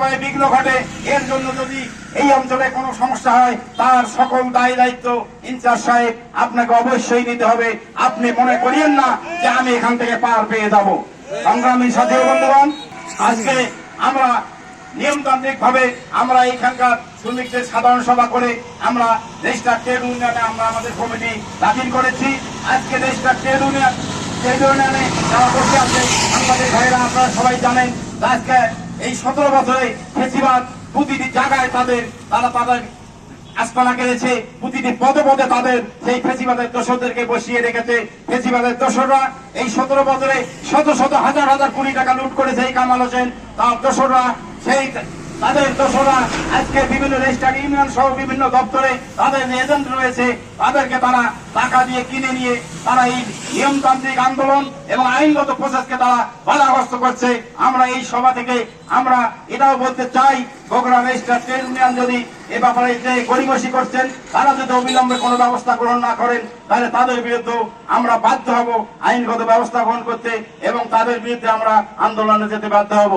সেবায় বিঘ্ন ঘটে। এর জন্য যদি এই অঞ্চলে কোনো সমস্যা হয় তার সকল দায় দায়িত্ব ইনচার্জ সাহেব আপনাকে অবশ্যই নিতে হবে। আপনি মনে করিয়েন না যে আমি এখান থেকে পার পেয়ে যাব। সংগ্রামী সাথী ও বন্ধুগণ, আজকে আমরা নিয়মতান্ত্রিক ভাবে আমরা এখানকার শ্রমিকদের সাধারণ সভা করে আমরা রেজিস্টার ট্রেড ইউনিয়নে আমরা আমাদের কমিটি দাখিল করেছি। আজকে রেজিস্টার ট্রেড ইউনিয়নে যারা বসে আছে আমাদের ভাইরা, আপনারা সবাই জানেন আজকে এই 17 বছরে ফেসিবাদ প্রতিটি জায়গায় তাদের আস্তানা কেড়েছে, প্রতিটি পদে পদে তাদের সেই ফেসিবাদের দোষরদেরকে বসিয়ে রেখেছে। ফেসিবাদের দোষররা এই 17 বছরে শত শত হাজার হাজার কোটি টাকা লুট করেছে এই কামাল হোসেন তার দোষররা। তাদের দোষরা আজকে বিভিন্ন রেজিস্টার ইউনিয়ন সহ বিভিন্ন দপ্তরে তাদের এজেন্ট রয়েছে, তাদেরকে তারা টাকা দিয়ে কিনে নিয়ে তারা এই নিয়মতান্ত্রিক আন্দোলন এবং আইনগত প্রসেসকে তারা বাধাগ্রস্ত করছে। আমরা এই সভা থেকে আমরা এটাও বলতে চাই, বগুড়া রেজিস্টার ট্রেড ইউনিয়ন যদি এ ব্যাপারে যে গড়িমসি করছেন তারা যদি অবিলম্বে কোনো ব্যবস্থা গ্রহণ না করেন তাহলে তাদের বিরুদ্ধে আমরা বাধ্য হব আইনগত ব্যবস্থা গ্রহণ করতে এবং তাদের বিরুদ্ধে আমরা আন্দোলনে যেতে বাধ্য হব।